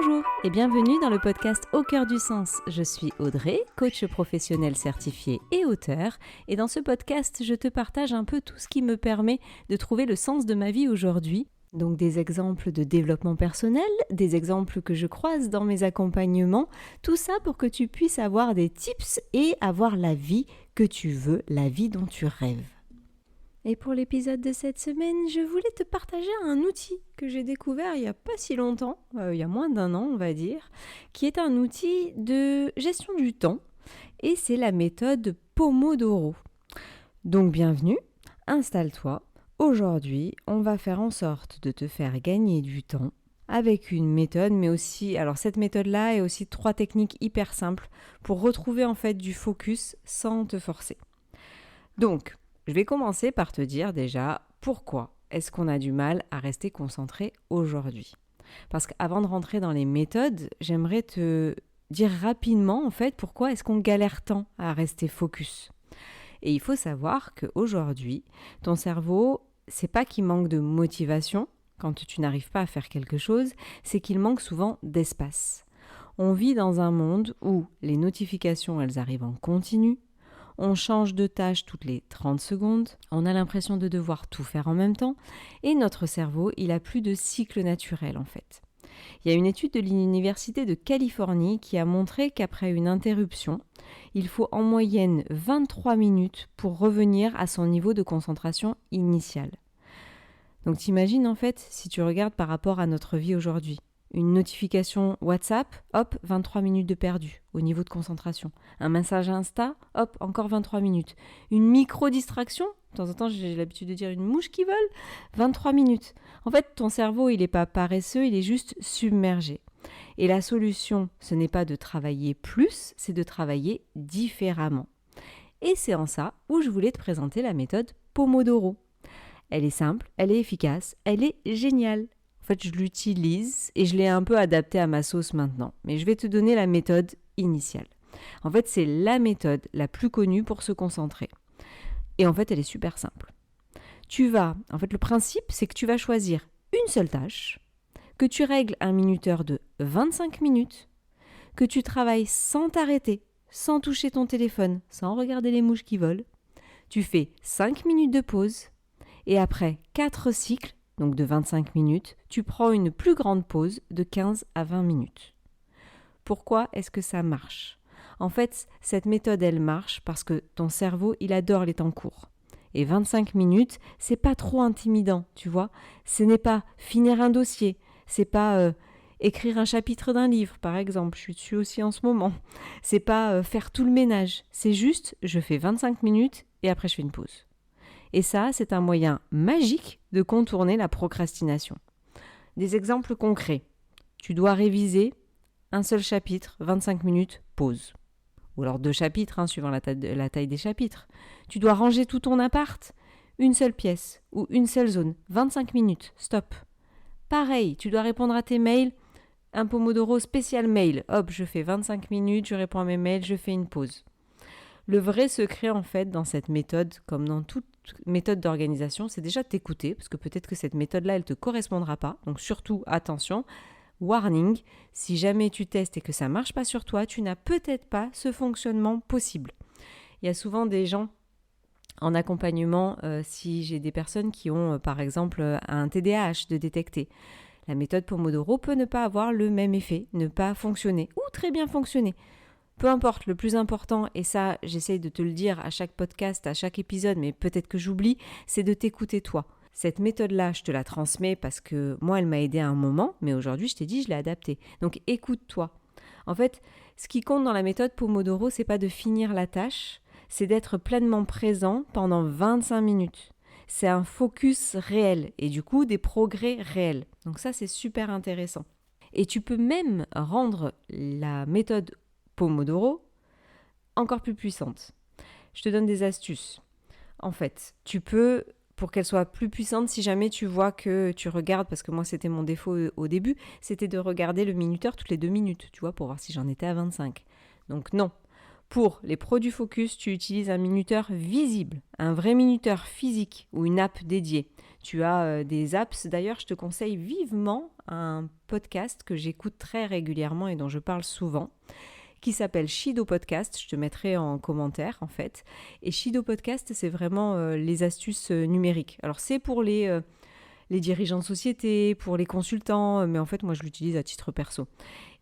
Bonjour et bienvenue dans le podcast Au cœur du sens. Je suis Audrey, coach professionnel certifié et auteur. Et dans ce podcast, je te partage un peu tout ce qui me permet de trouver le sens de ma vie aujourd'hui. Donc des exemples de développement personnel, des exemples que je croise dans mes accompagnements. Tout ça pour que tu puisses avoir des tips et avoir la vie que tu veux, la vie dont tu rêves. Et pour l'épisode de cette semaine, je voulais te partager un outil que j'ai découvert il n'y a pas si longtemps, il y a moins d'1 an on va dire, qui est un outil de gestion du temps et c'est la méthode Pomodoro. Donc bienvenue, installe-toi. Aujourd'hui, on va faire en sorte de te faire gagner du temps avec une méthode, mais aussi, alors cette méthode-là est aussi 3 techniques hyper simples pour retrouver en fait du focus sans te forcer. Donc, je vais commencer par te dire déjà pourquoi est-ce qu'on a du mal à rester concentré aujourd'hui. Parce qu'avant de rentrer dans les méthodes, j'aimerais te dire rapidement en fait pourquoi est-ce qu'on galère tant à rester focus. Et il faut savoir qu'aujourd'hui, ton cerveau, c'est pas qu'il manque de motivation quand tu n'arrives pas à faire quelque chose, c'est qu'il manque souvent d'espace. On vit dans un monde où les notifications, elles arrivent en continu. On change de tâche toutes les 30 secondes, on a l'impression de devoir tout faire en même temps et notre cerveau, il a plus de cycle naturel en fait. Il y a une étude de l'Université de Californie qui a montré qu'après une interruption, il faut en moyenne 23 minutes pour revenir à son niveau de concentration initial. Donc t'imagines en fait si tu regardes par rapport à notre vie aujourd'hui. Une notification WhatsApp, hop, 23 minutes de perdu au niveau de concentration. Un message Insta, hop, encore 23 minutes. Une micro-distraction, de temps en temps j'ai l'habitude de dire une mouche qui vole, 23 minutes. En fait, ton cerveau, il n'est pas paresseux, il est juste submergé. Et la solution, ce n'est pas de travailler plus, c'est de travailler différemment. Et c'est en ça où je voulais te présenter la méthode Pomodoro. Elle est simple, elle est efficace, elle est géniale. En fait, je l'utilise et je l'ai un peu adapté à ma sauce maintenant. Mais je vais te donner la méthode initiale. En fait, c'est la méthode la plus connue pour se concentrer. Et en fait, elle est super simple. Le principe, c'est que tu vas choisir une seule tâche, que tu règles un minuteur de 25 minutes, que tu travailles sans t'arrêter, sans toucher ton téléphone, sans regarder les mouches qui volent. Tu fais 5 minutes de pause et après 4 cycles, donc de 25 minutes, tu prends une plus grande pause de 15 à 20 minutes. Pourquoi est-ce que ça marche ? En fait, cette méthode, elle marche parce que ton cerveau, il adore les temps courts. Et 25 minutes, c'est pas trop intimidant, tu vois. Ce n'est pas finir un dossier, c'est pas écrire un chapitre d'un livre, par exemple, je suis dessus aussi en ce moment. C'est pas faire tout le ménage, c'est juste, je fais 25 minutes et après je fais une pause. Et ça, c'est un moyen magique de contourner la procrastination. Des exemples concrets. Tu dois réviser un seul chapitre, 25 minutes, pause. Ou alors 2 chapitres, suivant la taille des chapitres. Tu dois ranger tout ton appart, une seule pièce ou une seule zone, 25 minutes, stop. Pareil, tu dois répondre à tes mails, un Pomodoro spécial mail. Hop, je fais 25 minutes, je réponds à mes mails, je fais une pause. Le vrai secret en fait dans cette méthode, comme dans toute méthode d'organisation, c'est déjà de t'écouter, parce que peut-être que cette méthode-là, elle ne te correspondra pas. Donc surtout, attention, warning, si jamais tu testes et que ça ne marche pas sur toi, tu n'as peut-être pas ce fonctionnement possible. Il y a souvent des gens en accompagnement, si j'ai des personnes qui ont par exemple un TDAH de détecter. La méthode Pomodoro peut ne pas avoir le même effet, ne pas fonctionner ou très bien fonctionner. Peu importe, le plus important, et ça j'essaye de te le dire à chaque podcast, à chaque épisode, mais peut-être que j'oublie, c'est de t'écouter toi. Cette méthode-là, je te la transmets parce que moi, elle m'a aidé à un moment, mais aujourd'hui, je t'ai dit, je l'ai adaptée. Donc écoute-toi. En fait, ce qui compte dans la méthode Pomodoro, c'est pas de finir la tâche, c'est d'être pleinement présent pendant 25 minutes. C'est un focus réel et du coup, des progrès réels. Donc ça, c'est super intéressant. Et tu peux même rendre la méthode Pomodoro encore plus puissante. Je te donne des astuces. En fait, tu peux, pour qu'elle soit plus puissante, si jamais tu vois que tu regardes, parce que moi c'était mon défaut au début, c'était de regarder le minuteur toutes les 2 minutes, tu vois, pour voir si j'en étais à 25. Donc non, Pour les pros du focus, tu utilises un minuteur visible, un vrai minuteur physique ou une app dédiée. Tu as des apps, d'ailleurs je te conseille vivement un podcast que j'écoute très régulièrement et dont je parle souvent, qui s'appelle Shido Podcast, je te mettrai en commentaire en fait. Et Shido Podcast, c'est vraiment les astuces numériques. Alors c'est pour les dirigeants de société, pour les consultants, mais en fait moi je l'utilise à titre perso.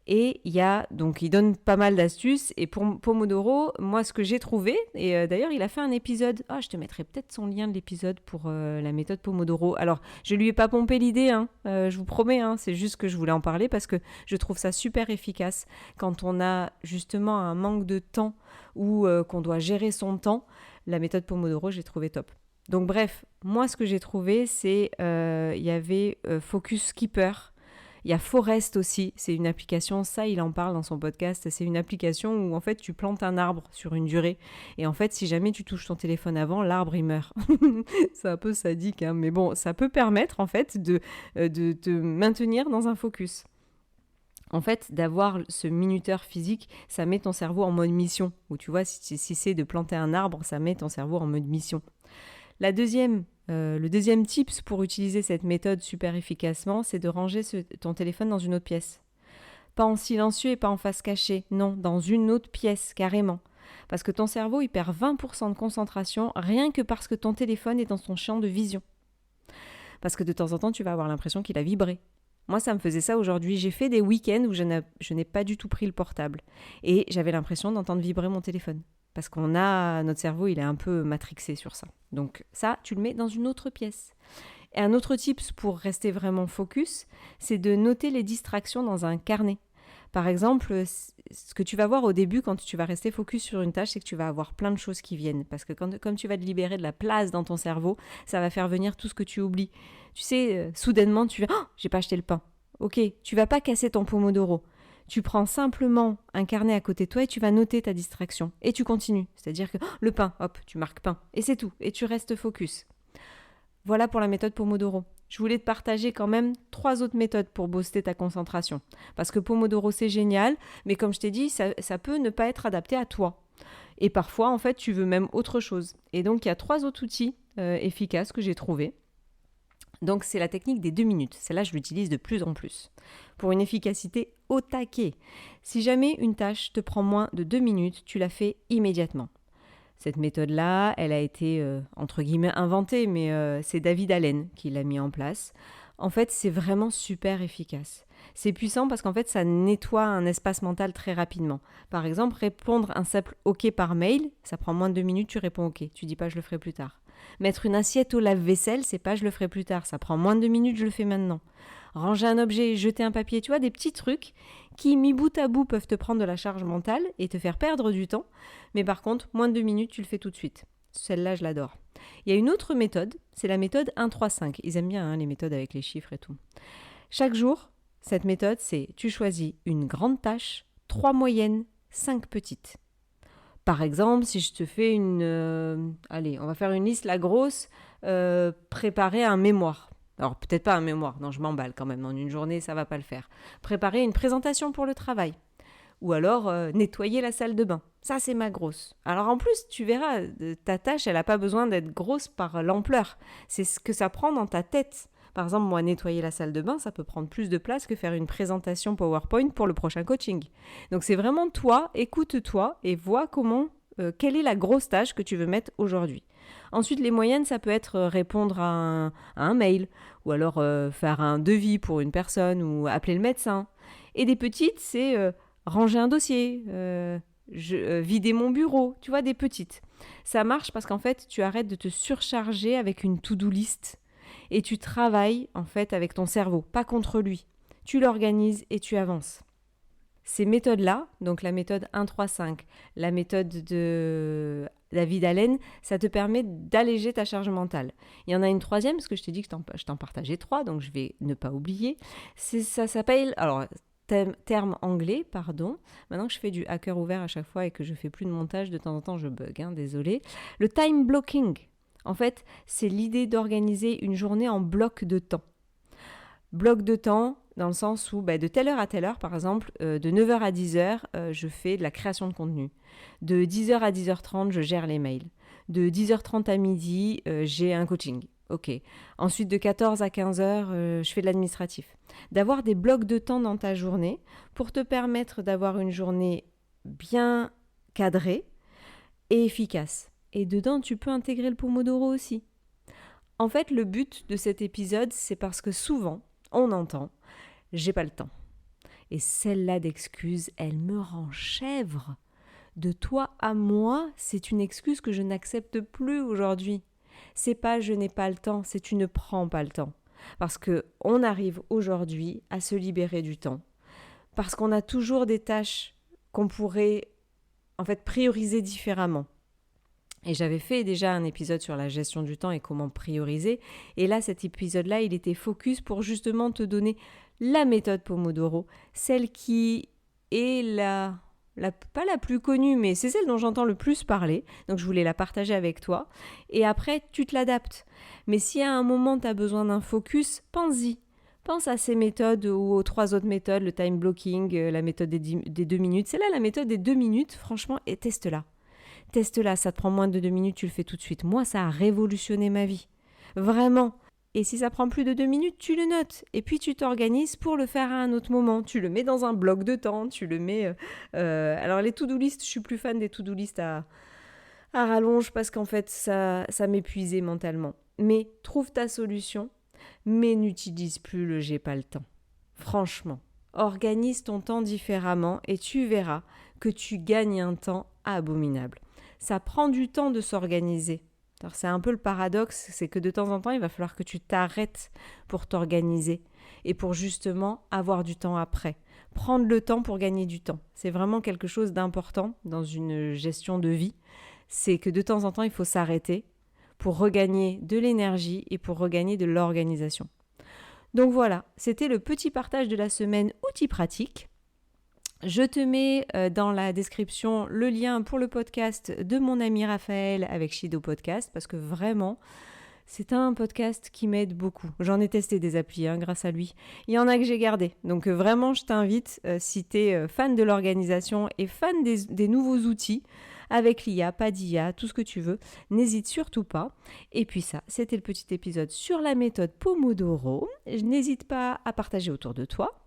Et il donne pas mal d'astuces. Et pour Pomodoro, moi, ce que j'ai trouvé, et d'ailleurs, il a fait un épisode. Je te mettrai peut-être son lien de l'épisode pour la méthode Pomodoro. Alors, je lui ai pas pompé l'idée, je vous promets. C'est juste que je voulais en parler parce que je trouve ça super efficace quand on a justement un manque de temps ou qu'on doit gérer son temps. La méthode Pomodoro, j'ai trouvé top. Donc bref, moi, ce que j'ai trouvé, c'est il y avait Focus Keeper. Il y a Forest aussi, c'est une application, ça il en parle dans son podcast, c'est une application où en fait tu plantes un arbre sur une durée et en fait si jamais tu touches ton téléphone avant, l'arbre il meurt. C'est un peu sadique, mais bon, ça peut permettre en fait de te maintenir dans un focus. En fait, d'avoir ce minuteur physique, ça met ton cerveau en mode mission. Ou tu vois, si c'est de planter un arbre, ça met ton cerveau en mode mission. Le deuxième tips pour utiliser cette méthode super efficacement, c'est de ranger ton téléphone dans une autre pièce. Pas en silencieux et pas en face cachée, non, dans une autre pièce, carrément. Parce que ton cerveau, il perd 20% de concentration rien que parce que ton téléphone est dans son champ de vision. Parce que de temps en temps, tu vas avoir l'impression qu'il a vibré. Moi, ça me faisait ça aujourd'hui. J'ai fait des week-ends où je n'ai pas du tout pris le portable. Et j'avais l'impression d'entendre vibrer mon téléphone. Parce notre cerveau, il est un peu matrixé sur ça. Donc ça, tu le mets dans une autre pièce. Et un autre tips pour rester vraiment focus, c'est de noter les distractions dans un carnet. Par exemple, ce que tu vas voir au début quand tu vas rester focus sur une tâche, c'est que tu vas avoir plein de choses qui viennent. Parce que comme tu vas te libérer de la place dans ton cerveau, ça va faire venir tout ce que tu oublies. Tu sais, soudainement, tu vas « Oh, j'ai pas acheté le pain ». Ok, tu vas pas casser ton Pomodoro. Tu prends simplement un carnet à côté de toi et tu vas noter ta distraction. Et tu continues. C'est-à-dire que le pain, hop, tu marques pain. Et c'est tout. Et tu restes focus. Voilà pour la méthode Pomodoro. Je voulais te partager quand même 3 autres méthodes pour booster ta concentration. Parce que Pomodoro, c'est génial, mais comme je t'ai dit, ça peut ne pas être adapté à toi. Et parfois, en fait, tu veux même autre chose. Et donc, il y a 3 autres outils efficaces que j'ai trouvés. Donc, c'est la technique des 2 minutes. Celle-là, je l'utilise de plus en plus. Pour une efficacité au taquet. Si jamais une tâche te prend moins de 2 minutes, tu la fais immédiatement. Cette méthode-là, elle a été, entre guillemets, inventée, mais c'est David Allen qui l'a mis en place. En fait, c'est vraiment super efficace. C'est puissant parce qu'en fait, ça nettoie un espace mental très rapidement. Par exemple, répondre un simple « OK » par mail, ça prend moins de 2 minutes, tu réponds « OK ». Tu dis pas « je le ferai plus tard ». Mettre une assiette au lave-vaisselle, c'est pas « je le ferai plus tard », ça prend moins de 2 minutes, je le fais maintenant. Ranger un objet, jeter un papier, tu vois, des petits trucs qui, mis bout à bout, peuvent te prendre de la charge mentale et te faire perdre du temps. Mais par contre, moins de 2 minutes, tu le fais tout de suite. Celle-là, je l'adore. Il y a une autre méthode, c'est la méthode 1-3-5. Ils aiment bien les méthodes avec les chiffres et tout. Chaque jour, cette méthode, c'est tu choisis une grande tâche, 3 moyennes, 5 petites. Par exemple, si je te fais allez, on va faire une liste, la grosse, préparer un mémoire. Alors, peut-être pas un mémoire, non, je m'emballe quand même. En une journée, ça va pas le faire. Préparer une présentation pour le travail. Ou alors, nettoyer la salle de bain. Ça, c'est ma grosse. Alors, en plus, tu verras, ta tâche, elle n'a pas besoin d'être grosse par l'ampleur. C'est ce que ça prend dans ta tête. Par exemple, moi, nettoyer la salle de bain, ça peut prendre plus de place que faire une présentation PowerPoint pour le prochain coaching. Donc, c'est vraiment toi, écoute-toi et vois quelle est la grosse tâche que tu veux mettre aujourd'hui. Ensuite, les moyennes, ça peut être répondre à un mail ou alors faire un devis pour une personne ou appeler le médecin. Et des petites, c'est ranger un dossier, vider mon bureau, tu vois, des petites. Ça marche parce qu'en fait, tu arrêtes de te surcharger avec une to-do list et tu travailles en fait avec ton cerveau, pas contre lui. Tu l'organises et tu avances. Ces méthodes-là, donc la méthode 1-3-5, la méthode de David Allen, ça te permet d'alléger ta charge mentale. Il y en a une troisième, parce que je t'ai dit que je t'en partageais 3, donc je vais ne pas oublier. Ça s'appelle, alors terme anglais, pardon. Maintenant que je fais du hacker ouvert à chaque fois et que je fais plus de montage, de temps en temps je bug, désolé. Le time blocking, en fait, c'est l'idée d'organiser une journée en bloc de temps. Bloc de temps dans le sens où de telle heure à telle heure, par exemple, de 9h à 10h, je fais de la création de contenu. De 10h à 10h30, je gère les mails. De 10h30 à midi, j'ai un coaching. Ok. Ensuite, de 14 à 15h, je fais de l'administratif. D'avoir des blocs de temps dans ta journée pour te permettre d'avoir une journée bien cadrée et efficace. Et dedans, tu peux intégrer le Pomodoro aussi. En fait, le but de cet épisode, c'est parce que souvent, on entend « j'ai pas le temps ». Et celle-là d'excuse, elle me rend chèvre. De toi à moi, c'est une excuse que je n'accepte plus aujourd'hui. C'est pas je n'ai pas le temps, c'est tu ne prends pas le temps. Parce qu'on arrive aujourd'hui à se libérer du temps. Parce qu'on a toujours des tâches qu'on pourrait en fait prioriser différemment. Et j'avais fait déjà un épisode sur la gestion du temps et comment prioriser. Et là, cet épisode-là, il était focus pour justement te donner la méthode Pomodoro, celle qui est pas la plus connue, mais c'est celle dont j'entends le plus parler. Donc, je voulais la partager avec toi. Et après, tu te l'adaptes. Mais si à un moment, tu as besoin d'un focus, pense-y. Pense à ces méthodes ou aux 3 autres méthodes, le time blocking, la méthode des 2 minutes. C'est là la méthode des 2 minutes, franchement, et teste-la. Teste-la, ça te prend moins de 2 minutes, tu le fais tout de suite. Moi, ça a révolutionné ma vie. Vraiment. Et si ça prend plus de 2 minutes, tu le notes. Et puis, tu t'organises pour le faire à un autre moment. Tu le mets dans un bloc de temps, tu le mets... Alors, les to-do list, je suis plus fan des to-do list à rallonge parce qu'en fait, ça m'épuisait mentalement. Mais trouve ta solution, mais n'utilise plus le « j'ai pas le temps ». Franchement, organise ton temps différemment et tu verras que tu gagnes un temps abominable. Ça prend du temps de s'organiser. Alors c'est un peu le paradoxe, c'est que de temps en temps, il va falloir que tu t'arrêtes pour t'organiser et pour justement avoir du temps après. Prendre le temps pour gagner du temps. C'est vraiment quelque chose d'important dans une gestion de vie. C'est que de temps en temps, il faut s'arrêter pour regagner de l'énergie et pour regagner de l'organisation. Donc voilà, c'était le petit partage de la semaine outils pratiques. Je te mets dans la description le lien pour le podcast de mon ami Raphaël avec Shido Podcast parce que vraiment, c'est un podcast qui m'aide beaucoup. J'en ai testé des applis grâce à lui. Il y en a que j'ai gardé. Donc vraiment, je t'invite, si tu es fan de l'organisation et fan des nouveaux outils, avec l'IA, pas d'IA, tout ce que tu veux, n'hésite surtout pas. Et puis ça, c'était le petit épisode sur la méthode Pomodoro. N'hésite pas à partager autour de toi.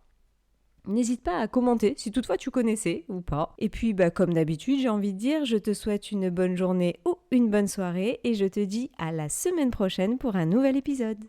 N'hésite pas à commenter si toutefois tu connaissais ou pas. Et puis, comme d'habitude, j'ai envie de dire, je te souhaite une bonne journée ou une bonne soirée et je te dis à la semaine prochaine pour un nouvel épisode.